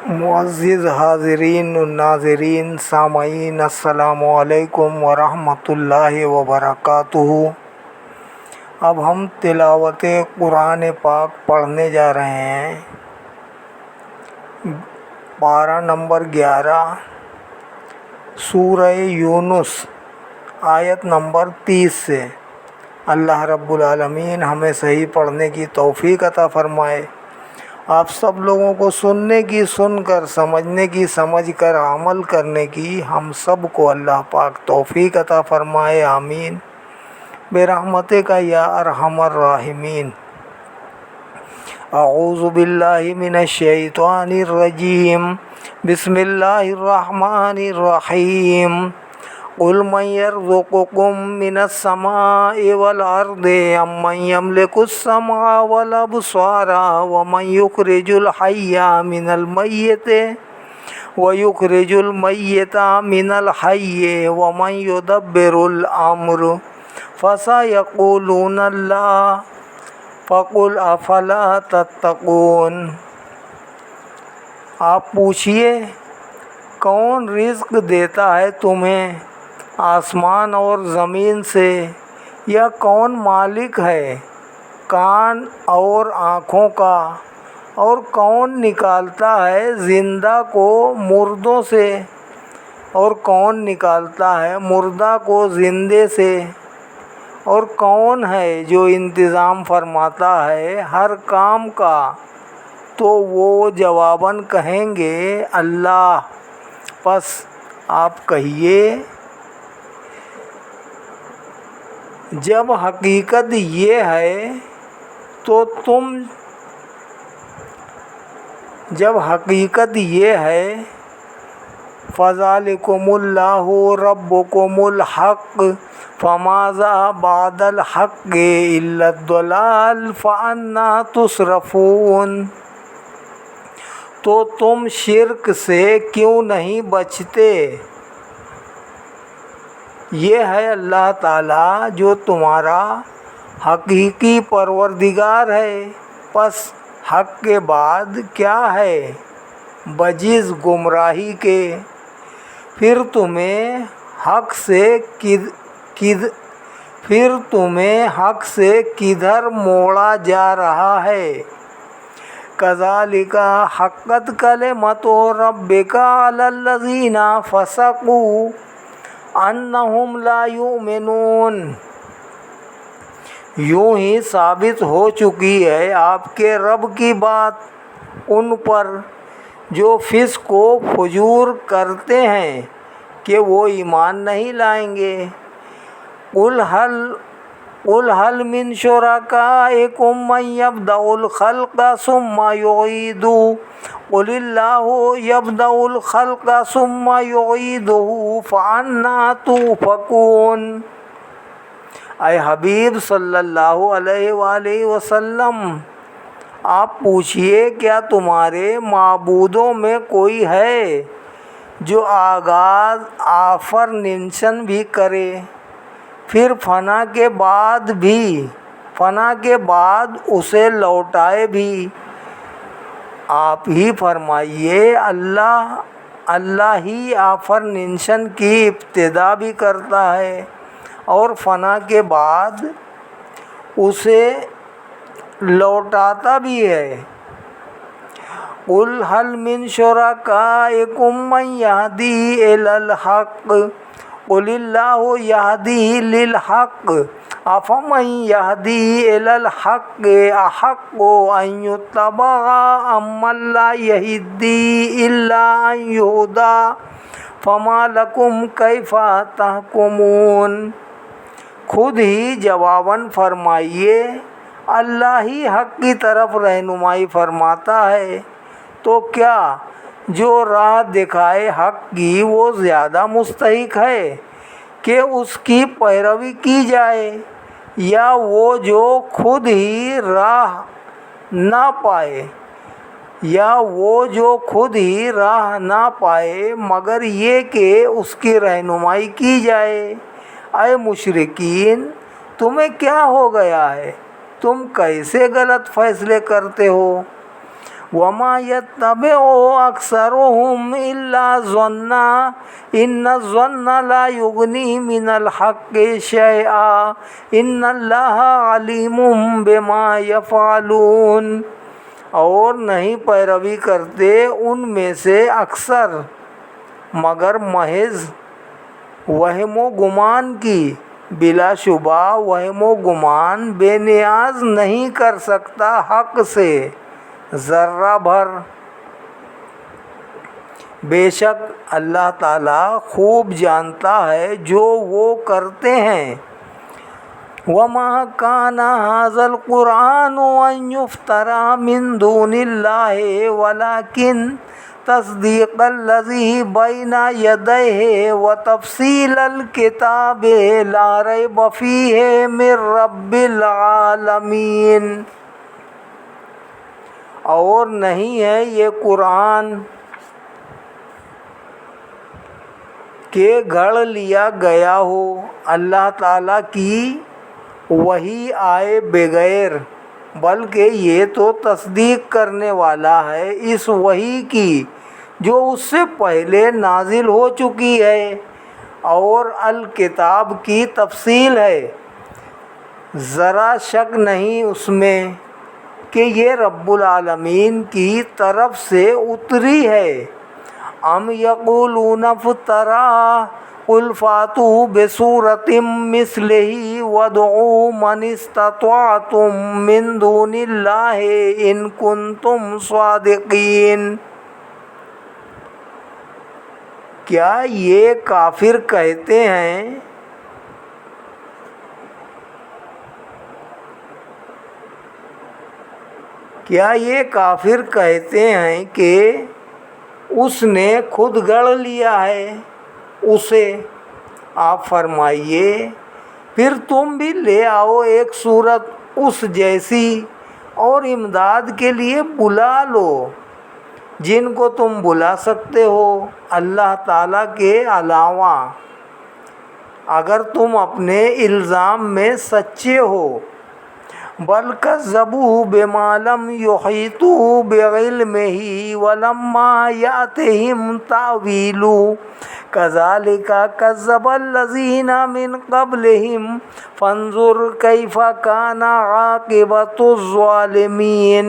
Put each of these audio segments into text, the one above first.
معزز حاضرین و ناظرین سامعین، السلام علیکم ورحمۃ اللہ وبرکاتہ۔ اب ہم تلاوت قرآن پاک پڑھنے جا رہے ہیں۔ پارہ نمبر 11، سورہ یونس، آیت نمبر 30 سے۔ اللہ رب العالمین ہمیں صحیح پڑھنے کی توفیق عطا فرمائے، آپ سب لوگوں کو سننے کی سن کر، سمجھنے کی سمجھ کر، عمل کرنے کی ہم سب کو اللہ پاک توفیق عطا فرمائے، آمین برحمتک یا ارحم الراحمین۔ اعوذ باللہ من الشیطان الرجیم، بسم اللہ الرحمن الرحیم۔ قل من يرزقكم من السماء والأرض أمن يملك السمع والأبصار ومن يخرج الحي من الميت ويخرج الميت من الحي ومن يدبر الأمر فسيقولون الله فقل أفلا تتقون۔ آپ پوچھئے کون رزق دیتا ہے تمہیں آسمان اور زمین سے، یا کون مالک ہے کان اور آنکھوں کا، اور کون نکالتا ہے زندہ کو مردوں سے، اور کون نکالتا ہے مردہ کو زندے سے، اور کون ہے جو انتظام فرماتا ہے ہر کام کا؟ تو وہ جواباً کہیں گے اللہ۔ پس آپ کہیے جب حقیقت یہ ہے فَذَلِكُمُ اللَّهُ رَبُّكُمُ الْحَقُّ فَمَاذَا بَعْدَ الْحَقِّ إِلَّا الضَّلَالُ فَأَنَّىٰ تُصْرَفُونَ۔ تو تم شرک سے کیوں نہیں بچتے؟ یہ ہے اللہ تعالیٰ جو تمہارا حقیقی پروردگار ہے، پس حق کے بعد کیا ہے بجز گمراہی کے؟ پھر تمہیں حق سے کدھر موڑا جا رہا ہے؟ كَذَلِكَ حَقَّتْ كَلِمَتُ رَبِّكَ عَلَى الَّذِينَ فَسَقُوا أَنَّهُمْ لَا يُؤْمِنُونَ۔ یوں ہی ثابت ہو چکی ہے آپ کے رب کی بات ان پر جو فسق و فجور کرتے ہیں کہ وہ ایمان نہیں لائیں گے۔ قُلْ هَلْ مِن شُرَكَائِكُم مَّن يَبْدَأُ الْخَلْقَ ثُمَّ يُعِيدُهُ قُلِ اللَّهُ يَبْدَأُ الْخَلْقَ ثُمَّ يُعِيدُهُ فَأَنَّىٰ تُؤْفَكُونَ۔ اے حبیب صلی اللہ علیہ وآلہ وسلم، آپ پوچھئے کیا تمہارے معبودوں میں کوئی ہے جو آغاز آفرینشن بھی کرے، پھر فنا کے بعد اسے لوٹائے بھی؟ آپ ہی فرمائیے اللہ ہی آفرینشن کی ابتدا بھی کرتا ہے اور فنا کے بعد اسے لوٹاتا بھی ہے۔ قُلْ هَلْ مِن شُرَكَائِكُم مَّن يَهْدِي إِلَى الْحَقِّ قُلِ اللَّهُ يَهْدِي لِلْحَقِّ أَفَمَن يَهْدِي إِلَى الْحَقِّ أَحَقُّ أَن يُتَّبَعَ أَمَّن لَّا يَهْدِي إِلَّا أَن يُهْدَىٰ فَمَا لَكُمْ كَيْفَ تَحْكُمُونَ۔ خود ہی جواباً فرمائیے اللہ ہی حق کی طرف رہنمائی فرماتا ہے، تو کیا جو راہ دکھائے حق کی وہ زیادہ مستحق ہے کہ اس کی پیروی کی جائے، یا وہ جو خود ہی راہ نہ پائے مگر یہ کہ اس کی رہنمائی کی جائے؟ اے مشرکین، تمہیں کیا ہو گیا ہے؟ تم کیسے غلط فیصلے کرتے ہو؟ وما يتبع أكثرهم إلا ظنا إن الظن لا يغني من الحق شيئا إن الله عليم بما يفعلون۔ اور نہیں پیروی کرتے ان میں سے اکثر مگر محض وہم و گمان کی، بلا شبہ وہم و گمان بے نیاز نہیں کر سکتا حق سے ذرہ بھر۔ بے شک اللہ تعالیٰ خوب جانتا ہے جو وہ کرتے ہیں۔ وَمَا كَانَ هَذَا الْقُرْآنُ أَن يُفْتَرَىٰ مِن دُونِ اللَّهِ وَلَٰكِن تَصْدِيقَ الَّذِي بَيْنَ يَدَيْهِ وَتَفْصِيلَ الْكِتَابِ لَا رَيْبَ فِيهِ مِن رَّبِّ الْعَالَمِينَ۔ اور نہیں ہے یہ قرآن کہ گھڑ لیا گیا ہو اللہ تعالیٰ کی وحی آئے بغیر، بلکہ یہ تو تصدیق کرنے والا ہے اس وحی کی جو اس سے پہلے نازل ہو چکی ہے، اور الکتاب کی تفصیل ہے، ذرا شک نہیں اس میں کہ یہ رب العالمین کی طرف سے اتری ہے۔ ام یقولون افترا قل فاتوا بسورۃ مثلہ وادعوا من استطعتم من دون اللہ ان کنتم صادقین۔ کیا یہ کافر کہتے ہیں کہ اس نے خود گڑھ لیا ہے اسے؟ آپ فرمائیے پھر تم بھی لے آؤ ایک صورت اس جیسی اور امداد کے لیے بلا لو جن کو تم بلا سکتے ہو اللہ تعالیٰ کے علاوہ، اگر تم اپنے الزام میں سچے ہو۔ بل کذبوا بما لم یحیطوا بعلمہ ولما یأتہم تأویلہ کذالک کذب الذین من قبلہم فانظر کیف کان عاقبۃ الظالمین۔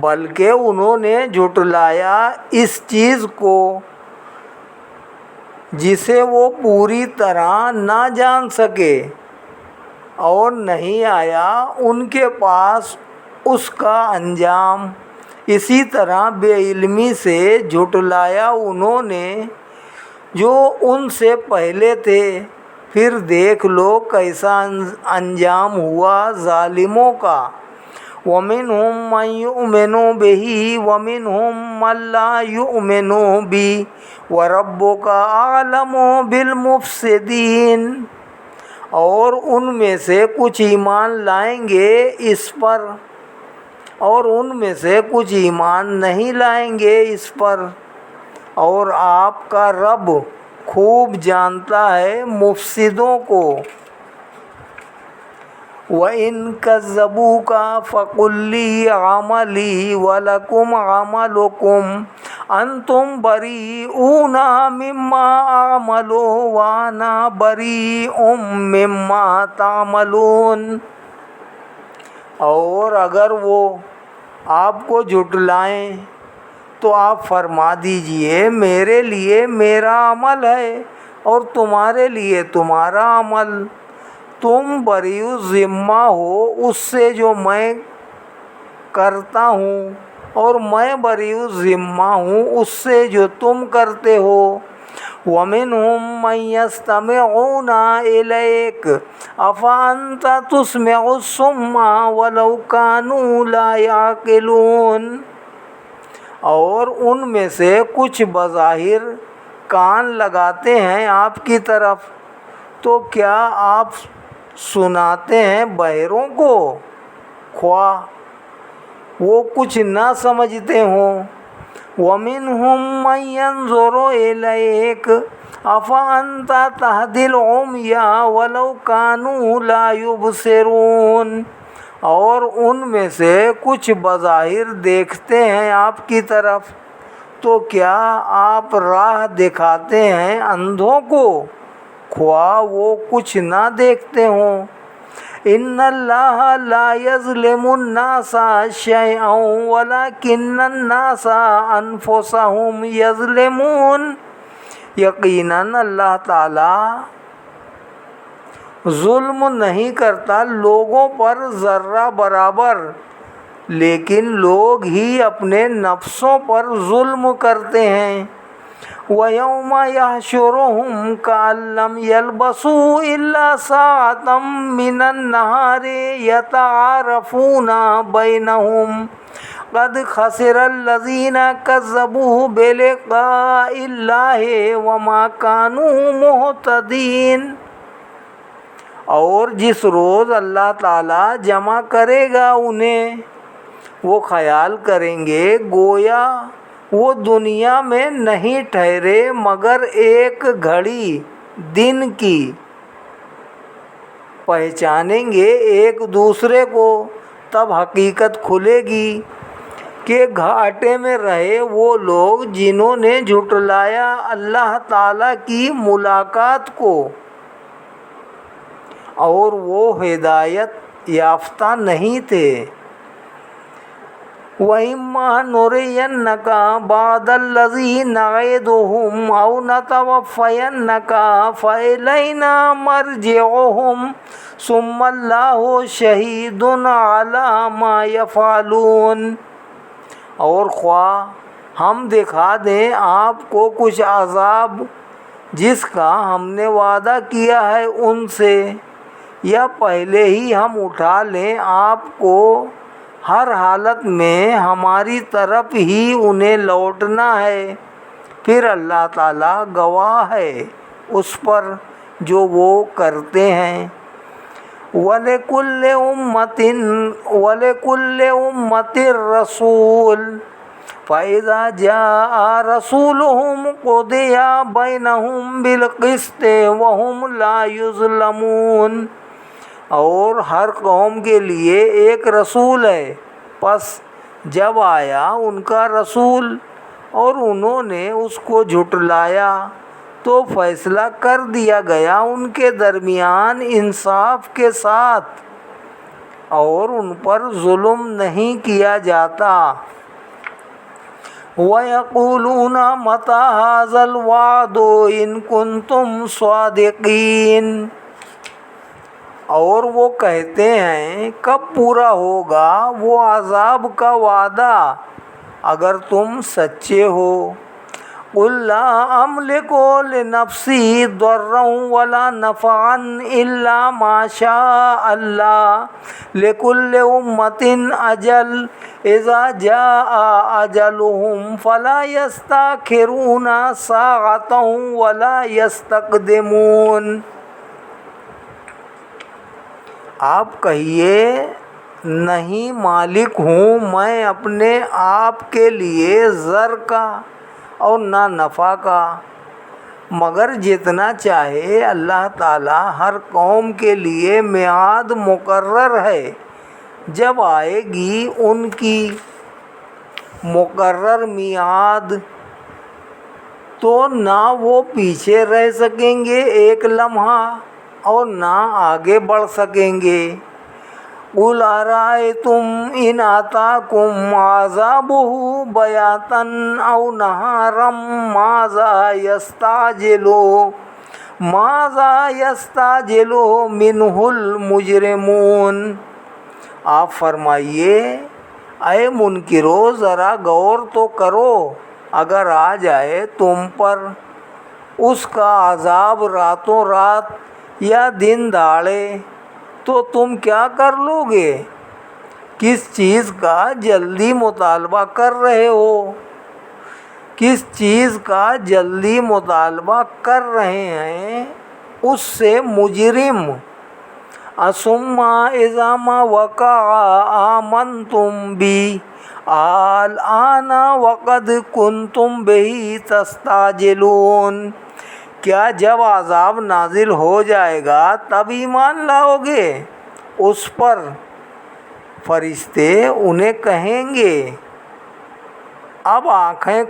بلکہ انہوں نے جھٹلایا اس چیز کو جسے وہ پوری طرح نہ جان سکے، اور نہیں آیا ان کے پاس اس کا انجام۔ اسی طرح بے علمی سے جھٹلایا انہوں نے جو ان سے پہلے تھے، پھر دیکھ لو کیسا انجام ہوا ظالموں کا۔ وَمِنْهُم مَّن يُؤْمِنُ بِهِ وَمِنْهُم مَّن لَّا يُؤْمِنُ بِهِ وَرَبُّكَ أَعْلَمُ بِالْمُفْسِدِينَ۔ اور ان میں سے کچھ ایمان لائیں گے اس پر، اور ان میں سے کچھ ایمان نہیں لائیں گے اس پر، اور آپ کا رب خوب جانتا ہے مفسدوں کو۔ وَإِن كَذَّبُوكَ فَقُل لِّي عَمَلِي وَلَكُمْ عَمَلُكُمْ أَنتُمْ بَرِيئُونَ مِمَّا أَعْمَلُ وَأَنَا بَرِيءٌ مِّمَّا تَعْمَلُونَ۔ اور اگر وہ آپ کو جھٹلائیں تو آپ فرما دیجئے میرے لیے میرا عمل ہے اور تمہارے لیے تمہارا عمل، تم بریء ذمہ ہو اس سے جو میں کرتا ہوں، اور میں بریء ذمہ ہوں اس سے جو تم کرتے ہو۔ وَمِنْهُم مَّن يَسْتَمِعُونَ إِلَيْكَ أَفَأَنتَ تُسْمِعُ الصُّمَّ وَلَوْ كَانُوا لَا يَعْقِلُونَ۔ اور ان میں سے کچھ بظاہر کان لگاتے ہیں آپ کی طرف، تو کیا آپ سناتے ہیں بہروں کو، خواہ وہ کچھ نہ سمجھتے ہوں۔ وَمِنْهُم مَّن يَنظُرُ إِلَيْكَ أَفَأَنتَ تَهْدِي الْعُمْيَ وَلَوْ كَانُوا لَا يُبْصِرُونَ۔ اور ان میں سے کچھ بظاہر دیکھتے ہیں آپ کی طرف، تو کیا آپ راہ دکھاتے ہیں اندھوں کو، خواہ وہ کچھ نہ دیکھتے ہوں؟ ان اللہ لا یظلم الناس شیئا ولکن الناس انفسهم یظلمون۔ یقیناً اللہ تعالی ظلم نہیں کرتا لوگوں پر ذرہ برابر، لیکن لوگ ہی اپنے نفسوں پر ظلم کرتے ہیں۔ وَيَوْمَ يَحْشُرُهُمْ كَأَن لَّمْ يَلْبَثُوا إِلَّا سَاعَةً مِّنَ النَّهَارِ يَتَعَارَفُونَ بَيْنَهُمْ قَدْ خَسِرَ الَّذِينَ كَذَّبُوا بِلِقَاءِ اللَّهِ وَمَا كَانُوا مُهْتَدِينَ۔ اور جس روز اللہ تعالیٰ جمع کرے گا انہیں، وہ خیال کریں گے گویا وہ دنیا میں نہیں ٹھہرے مگر ایک گھڑی دن کی۔ پہچانیں گے ایک دوسرے کو، تب حقیقت کھلے گی کہ گھاٹے میں رہے وہ لوگ جنہوں نے جھٹلایا اللہ تعالیٰ کی ملاقات کو، اور وہ ہدایت یافتہ نہیں تھے۔ وَإِمَّا نُرِيَنَّكَ بَعْضَ الَّذِي نَعِدُهُمْ أَوْ نَتَوَفَّيَنَّكَ فَإِلَيْنَا مَرْجِعُهُمْ ثُمَّ اللَّهُ شَهِيدٌ عَلَىٰ مَا يَفْعَلُونَ۔ اور خواہ ہم دکھا دیں آپ کو کچھ عذاب جس کا ہم نے وعدہ کیا ہے ان سے، یا پہلے ہی ہم اٹھا لیں آپ کو، ہر حالت میں ہماری طرف ہی انہیں لوٹنا ہے، پھر اللہ تعالیٰ گواہ ہے اس پر جو وہ کرتے ہیں۔ وَلِكُلِّ أُمَّةٍ رَّسُولٌ فَإِذَا جَاءَ رَسُولُهُمْ قُضِيَ بَيْنَهُم بِالْقِسْطِ وَهُمْ لَا يُظْلَمُونَ۔ اور ہر قوم کے لیے ایک رسول ہے، پس جب آیا ان کا رسول اور انہوں نے اس کو جھٹلایا تو فیصلہ کر دیا گیا ان کے درمیان انصاف کے ساتھ، اور ان پر ظلم نہیں کیا جاتا۔ وَيَقُولُونَ مَتَىٰ هَٰذَا الْوَعْدُ إِن كُنتُمْ صَادِقِينَ۔ اور وہ کہتے ہیں کب پورا ہوگا وہ عذاب کا وعدہ اگر تم سچے ہو۔ قُل لَّا أَمْلِكُ لِنَفْسِي ضَرًّا وَلَا نَفْعًا إِلَّا مَا شَاءَ اللَّهُ لِكُلِّ أُمَّةٍ أَجَلٌ إِذَا جَاءَ أَجَلُهُمْ فَلَا يَسْتَأْخِرُونَ سَاعَةً وَلَا يَسْتَقْدِمُونَ۔ آپ کہیے نہیں مالک ہوں میں اپنے آپ کے لیے زر کا اور نہ نفع کا، مگر جتنا چاہے اللہ تعالیٰ ہر قوم کے لیے میعاد مقرر ہے، جب آئے گی ان کی مقرر میعاد تو نہ وہ پیچھے رہ سکیں گے ایک لمحہ اور نہ آگے بڑھ سکیں گے۔ قُلْ أَرَأَيْتُمْ إِنْ أَتَاكُمْ عَذَابُهُ بَيَاتًا أَوْ نَهَارًا مَاذَا يَسْتَعْجِلُ مِنْهُ الْمُجْرِمُونَ۔ آپ فرمائیے اے منکرو ذرا غور تو کرو، اگر آ جائے تم پر اس کا عذاب راتوں رات یا دن دہاڑے تو تم کیا کر لو گے؟ کس چیز کا جلدی مطالبہ کر رہے ہو؟ کس چیز کا جلدی مطالبہ کر رہے ہیں اس سے مجرم؟ ثم اذا ما وقع آمنتم به الآن وقد كنتم به تستعجلون۔ کیا جب عذاب نازل ہو جائے گا تب ایمان لاؤ گے اس پر فرشتے انہیں کہیں گے اب آنکھیں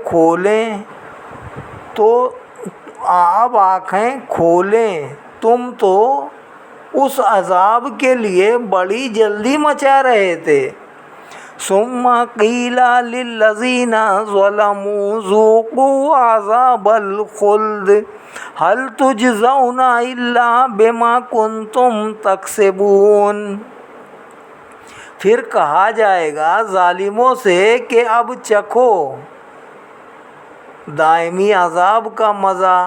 کھولیں تم تو اس عذاب کے لیے بڑی جلدی مچا رہے تھے۔ ثم قیل للذین ظلموا ذوقوا عذاب الخلد هل تجزون الا بما کنتم تکسبون۔ پھر کہا جائے گا ظالموں سے کہ اب چکھو دائمی عذاب کا مزہ،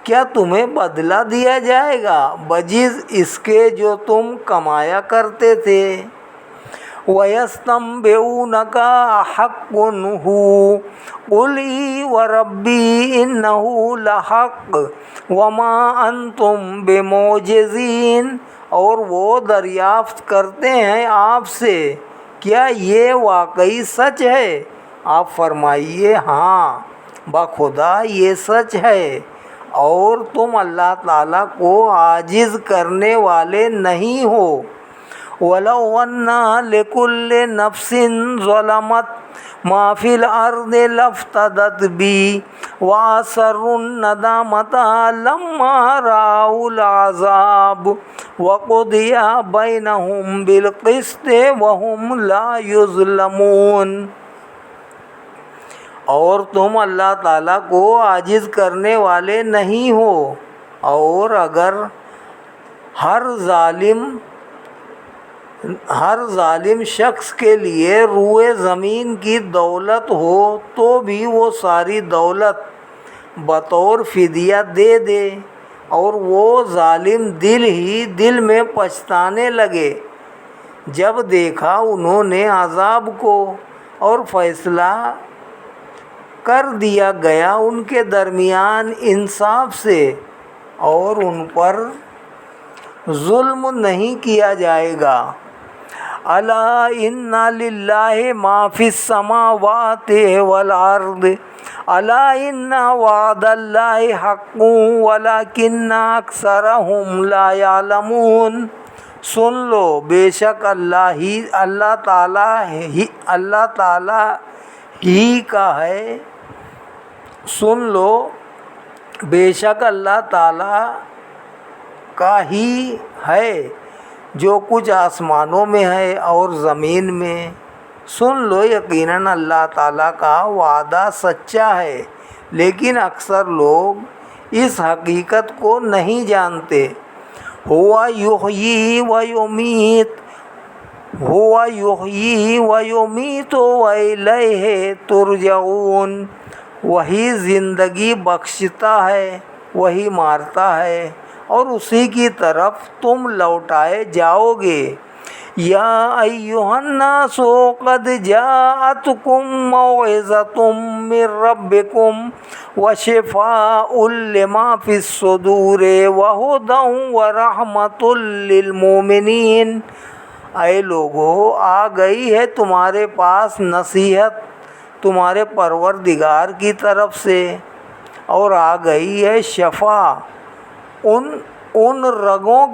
کیا تمہیں بدلہ دیا جائے گا بجز اس کے جو تم کمایا کرتے تھے۔ وَيَسْتَنبِئُونَكَ أَحَقٌّ هُوَ قُلْ إِي وَرَبِّي إِنَّهُ لَحَقٌّ وَمَا أَنْتُمْ بِمُعْجِزِينَ۔ اور وہ دریافت کرتے ہیں آپ سے کیا یہ واقعی سچ ہے؟ آپ فرمائیے ہاں بخدا یہ سچ ہے، اور تم اللہ تعالیٰ کو عاجز کرنے والے نہیں ہو۔ وَلَوْ أَنَّ لِكُلِّ نَفْسٍ ظَلَمَتْ مَا فِي الْأَرْضِ لَافْتَدَتْ بِهِ وَأَسَرُّوا النَّدَامَةَ لَمَّا رَأَوُا الْعَذَابَ وَقُضِيَ بَيْنَهُم بِالْقِسْطِ وَهُمْ لَا يُظْلَمُونَ۔ اور تم اللہ تعالیٰ کو عاجز کرنے والے نہیں ہو، اور اگر ہر ظالم شخص کے لیے روئے زمین کی دولت ہو تو بھی وہ ساری دولت بطور فدیہ دے دے، اور وہ ظالم دل ہی دل میں پچھتانے لگے جب دیکھا انہوں نے عذاب کو، اور فیصلہ کر دیا گیا ان کے درمیان انصاف سے، اور ان پر ظلم نہیں کیا جائے گا۔ الا ان للہ ما فی السماوات والارض الا ان وعد اللہ حق ولکن اکثرهم لا یعلمون۔ سن لو بے شک اللہ تعالیٰ ہی کا ہے، سن لو بے شک اللہ تعالیٰ کا ہی ہے جو کچھ آسمانوں میں ہے اور زمین میں۔ سن لو یقیناً اللہ تعالیٰ کا وعدہ سچا ہے، لیکن اکثر لوگ اس حقیقت کو نہیں جانتے۔ ہوا یحیی و یمیت والیہ ترجعون۔ وہی زندگی بخشتا ہے، وہی مارتا ہے، اور اسی کی طرف تم لوٹائے جاؤ گے۔ یا ایھا الناس قد جاءتکم موعظۃ من ربکم وشفاء لما فی الصدور وہدی ورحمۃ للمؤمنین۔ اے لوگو آ گئی ہے تمہارے پاس نصیحت تمہارے پروردگار کی طرف سے، اور آ گئی ہے شفا ان روگوں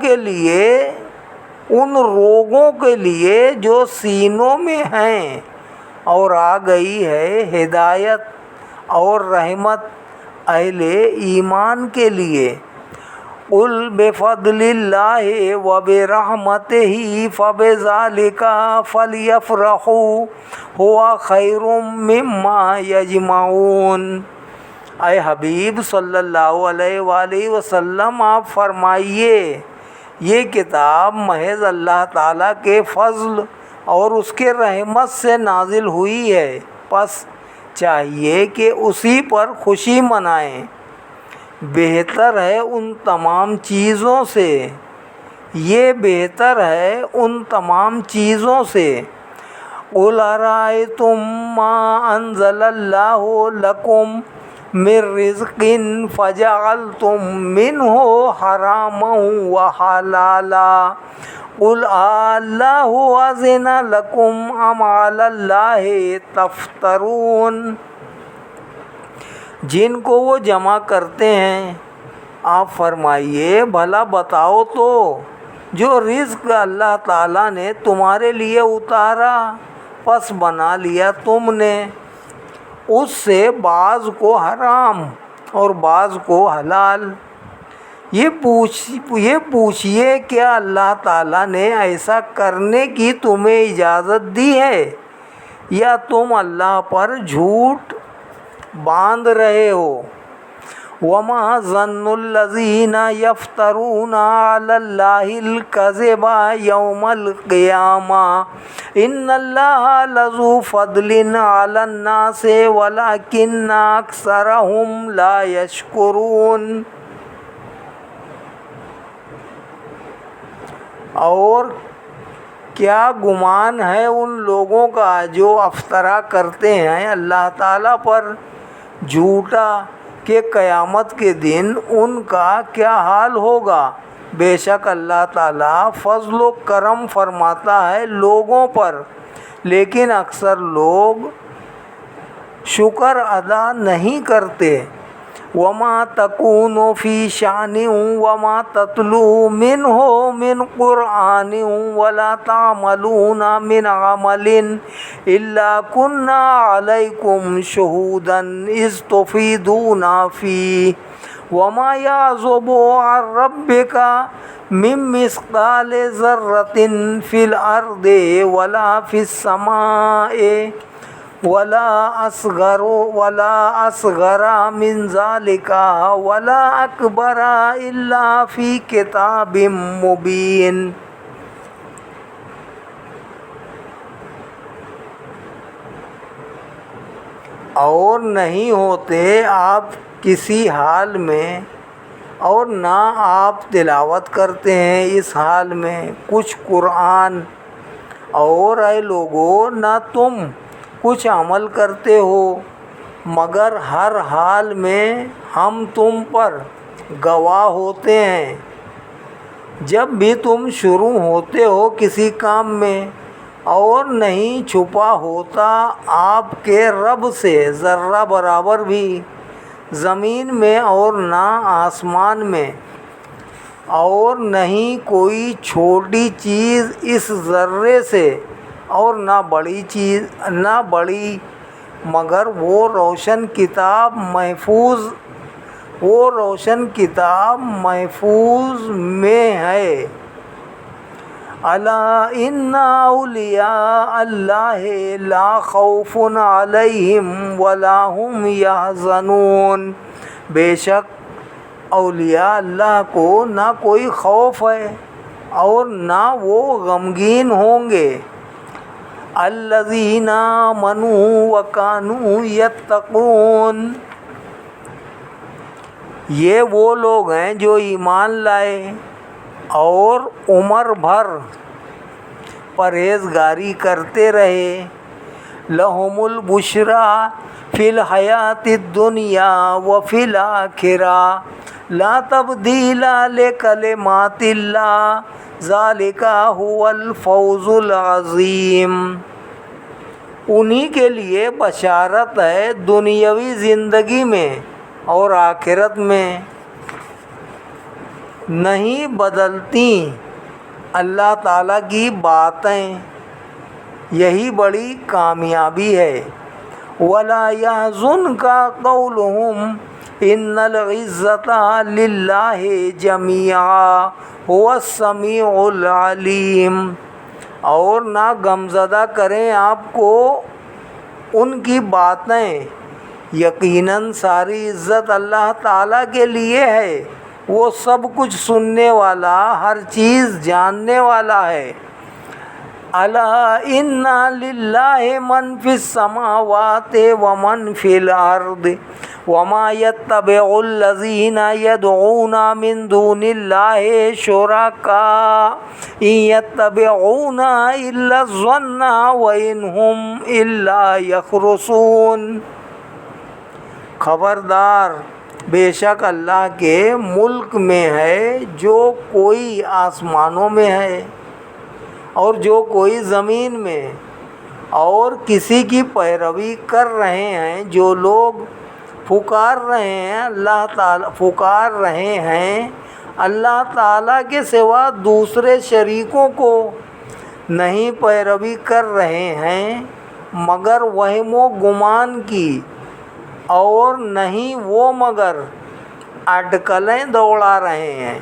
کے لیے جو سینوں میں ہیں، اور آ گئی ہے ہدایت اور رحمت اہل ایمان کے لیے۔ قل بفضل اللہ وبرحمتہ فبذلک فلیفرحوا ھو خیر مما یجمعون۔ اے حبیب صلی اللہ علیہ وآلہ وسلم آپ فرمائیے یہ کتاب محض اللہ تعالیٰ کے فضل اور اس کے رحمت سے نازل ہوئی ہے، پس چاہیے کہ اسی پر خوشی منائیں، بہتر ہے ان تمام چیزوں سے، یہ بہتر ہے ان تمام چیزوں سے۔ قل ارأیتم ما انزل اللہ لکم من رزق فجعلتم منہ حراما وحلالا قل اللہ اذن لکم ام علی اللہ تفترون۔ جن کو وہ جمع کرتے ہیں آپ فرمائیے بھلا بتاؤ تو جو رزق اللہ تعالیٰ نے تمہارے لیے اتارا پس بنا لیا تم نے اس سے بعض کو حرام اور بعض کو حلال۔ یہ پوچھئے کیا اللہ تعالیٰ نے ایسا کرنے کی تمہیں اجازت دی ہے یا تم اللہ پر جھوٹ باندھ رہے ہو؟ وَمَا ظَنُّ الَّذِينَ يَفْتَرُونَ عَلَى اللَّهِ الْكَذِبَ يَوْمَ الْقِيَامَةِ إِنَّ اللَّهَ لَذُو فَضْلٍ عَلَى النَّاسِ وَلَكِنَّ أَكْثَرَهُمْ لَا يَشْكُرُونَ۔ اور کیا گمان ہے ان لوگوں کا جو افطرا کرتے ہیں اللہ تعالیٰ پر جھوٹا کہ قیامت کے دن ان کا کیا حال ہوگا؟ بے شک اللہ تعالیٰ فضل و کرم فرماتا ہے لوگوں پر لیکن اکثر لوگ شکر ادا نہیں کرتے۔ وَمَا تَكُونُ فِي شَأْنٍ وَمَا تَتْلُو مِنْهُ مِنْ قُرْآنٍ وَلَا تَعْمَلُونَ مِنْ عَمَلٍ إِلَّا كُنَّا عَلَيْكُمْ شُهُودًا إِذْ تُفِيضُونَ فِيهِ وَمَا يَعْزُبُ عَنْ رَبِّكَ مِن مِّثْقَالِ ذَرَّةٍ فِي الْأَرْضِ وَلَا فِي السَّمَاءِ ولا اصغر من ذلك ولا اکبر الا فی کتاب مبین۔ اور نہیں ہوتے آپ کسی حال میں اور نہ آپ تلاوت کرتے ہیں اس حال میں کچھ قرآن، اور اے لوگو نہ تم کچھ عمل کرتے ہو مگر ہر حال میں ہم تم پر گواہ ہوتے ہیں جب بھی تم شروع ہوتے ہو کسی کام میں، اور نہیں چھپا ہوتا آپ کے رب سے ذرہ برابر بھی زمین میں اور نہ آسمان میں، اور نہیں کوئی چھوٹی چیز اس ذرے سے اور نہ بڑی مگر وہ روشن کتاب محفوظ میں ہے۔ الا ان اولیاء اللہ لا خوف علیہم ولا هم یحزنون۔ بے شک اولیاء اللہ کو نہ کوئی خوف ہے اور نہ وہ غمگین ہوں گے۔ الذین آمنوا وکانوا یتقون۔ یہ وہ لوگ ہیں جو ایمان لائے اور عمر بھر پرہیزگاری کرتے رہے۔ لہم البشریٰ فی الحیاۃ الدنیا وفی الآخرہ لا تبدیل لکلمات اللہ ذالک هو الفوز العظیم۔ انہی کے لیے بشارت ہے دنیاوی زندگی میں اور آخرت میں، نہیں بدلتی اللہ تعالیٰ کی باتیں، یہی بڑی کامیابی ہے۔ وَلَا يَحْزُنْكَ قَوْلُهُمْ إِنَّ الْعِزَّةَ لِلَّهِ جَمِيعًا هُوَ السَّمِيعُ الْعَلِيمُ۔ اور نہ غمزدہ کریں آپ کو ان کی باتیں، یقیناً ساری عزت اللہ تعالیٰ کے لیے ہے، وہ سب کچھ سننے والا ہر چیز جاننے والا ہے۔ الا ان للہ من فی السماوات ومن فی الارض وما يتبع الذین يدعون من دون اللہ شرکاء ان يتبعون الا الظن وان هم الا یخرصون۔ خبردار، بے شک اللہ کے ملک میں ہے جو کوئی آسمانوں میں ہے اور جو کوئی زمین میں، اور کسی کی پیروی کر رہے ہیں جو لوگ پکار رہے ہیں اللہ تعالیٰ کے سوا دوسرے شریکوں کو نہیں پیروی کر رہے ہیں مگر وہم و گمان کی، اور نہیں وہ مگر اٹکلیں دوڑا رہے ہیں۔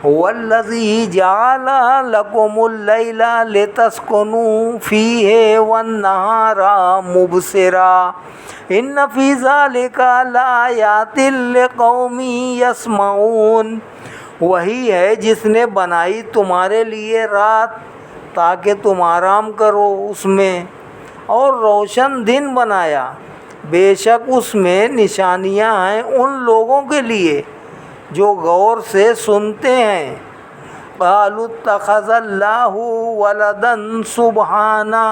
وَالَّذِي جَعَلَ لَكُمُ اللَّيْلَ لِتَسْكُنُوا فِيهِ وَالنَّهَارَ مُبْصِرًا إِنَّ فِي ذَلِكَ لَآيَاتٍ لِقَوْمٍ يَسْمَعُونَ۔ وہی ہے جس نے بنائی تمہارے لیے رات تاکہ تم آرام کرو اس میں، اور روشن دن بنایا، بے شک اس میں نشانیاں ہیں ان لوگوں کے لیے جو غور سے سنتے ہیں۔ قالوا اتخذ اللہ ولدا سبحانہ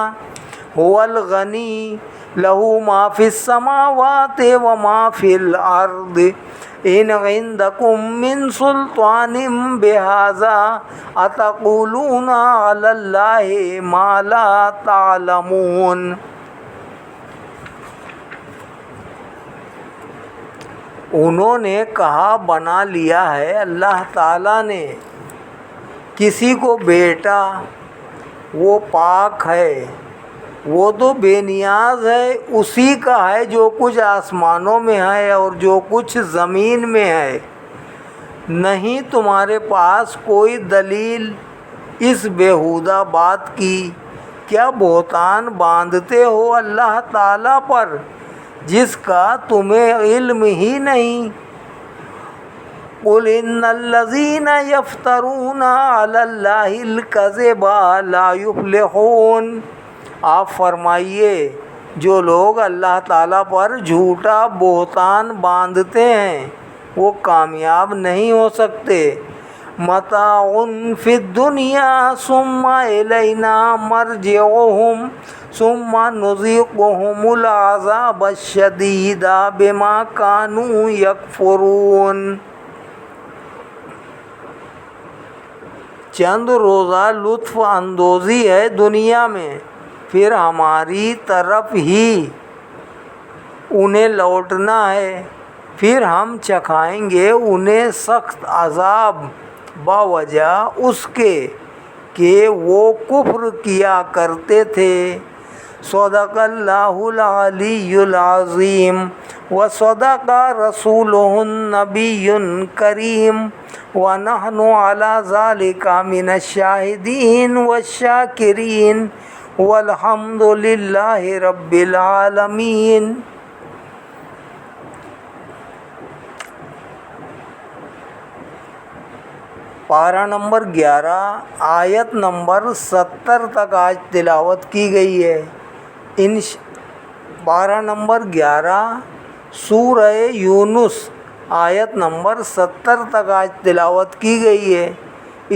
هو الغنی لہ ما فی السماوات وما فی الارض ان عندکم من سلطان بہذا اتقولون علی اللہ ما لا تعلمون۔ انہوں نے کہا بنا لیا ہے اللہ تعالیٰ نے کسی کو بیٹا، وہ پاک ہے، وہ تو بے نیاز ہے، اسی کا ہے جو کچھ آسمانوں میں ہے اور جو کچھ زمین میں ہے۔ نہیں تمہارے پاس کوئی دلیل اس بیہودہ بات کی، کیا بہتان باندھتے ہو اللہ تعالیٰ پر جس کا تمہیں علم ہی نہیں؟ قُلْ إِنَّ الَّذِينَ يَفْتَرُونَ عَلَى اللَّهِ الْكَذِبَ لَا يُفْلِحُونَ۔ آپ فرمائیے جو لوگ اللہ تعالیٰ پر جھوٹا بہتان باندھتے ہیں وہ کامیاب نہیں ہو سکتے۔ متاع فی الدنیا ثم الینا مرجعہم ثم نذیقہم العذاب الشدید بما کانوا یکفرون۔ چند روزہ لطف اندوزی ہے دنیا میں، پھر ہماری طرف ہی انہیں لوٹنا ہے، پھر ہم چکھائیں گے انہیں سخت عذاب بوجہ اس کے کہ وہ کفر کیا کرتے تھے۔ صدق اللہ العلی العظیم وصدق رسولہ النبی الکریم ونحن علی ذلک من الشاہدین والشاکرین والحمد للہ رب العالمین۔ پارہ نمبر 11 آیت نمبر 70 تک آج تلاوت کی گئی ہے۔ پارہ نمبر 11 سورہ یونس آیت نمبر 70 تک آج تلاوت کی گئی ہے،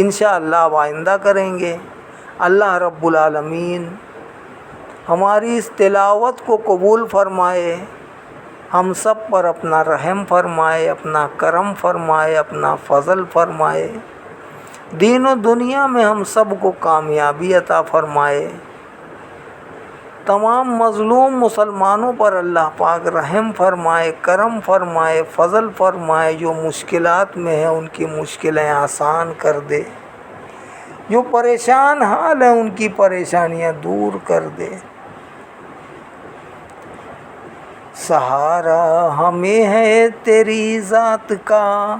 انشاءاللہ آئندہ کریں گے۔ اللہ رب العالمین ہماری اس تلاوت کو قبول فرمائے، ہم سب پر اپنا رحم فرمائے، اپنا کرم فرمائے، اپنا فضل فرمائے، دین و دنیا میں ہم سب کو کامیابی عطا فرمائے۔ تمام مظلوم مسلمانوں پر اللہ پاک رحم فرمائے، کرم فرمائے، فضل فرمائے، جو مشکلات میں ہیں ان کی مشکلیں آسان کر دے، جو پریشان حال ہیں ان کی پریشانیاں دور کر دے۔ سہارا ہمیں ہے تیری ذات کا،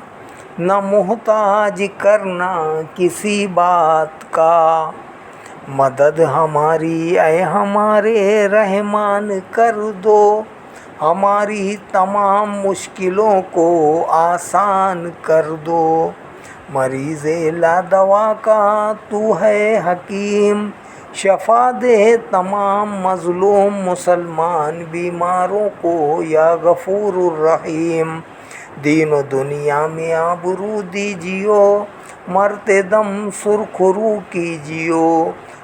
نہ محتاج کرنا کسی بات کا، مدد ہماری اے ہمارے رحمان کر دو، ہماری تمام مشکلوں کو آسان کر دو۔ مریض لا دوا کا تو ہے حکیم، شفا دے تمام مظلوم مسلمان بیماروں کو یا غفور الرحیم۔ دین و دنیا میں آبرو دیجیو، مرتے دم سرخرو کیجیو،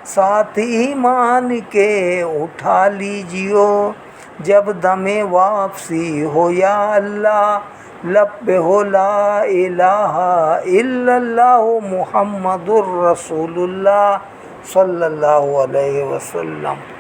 ساتھ ایمان کے اٹھا لیجیو، جب دم واپسی ہو یا اللہ، لب پہ ہو لا الہ الا اللہ محمد الرسول اللہ صلی اللہ علیہ وسلم۔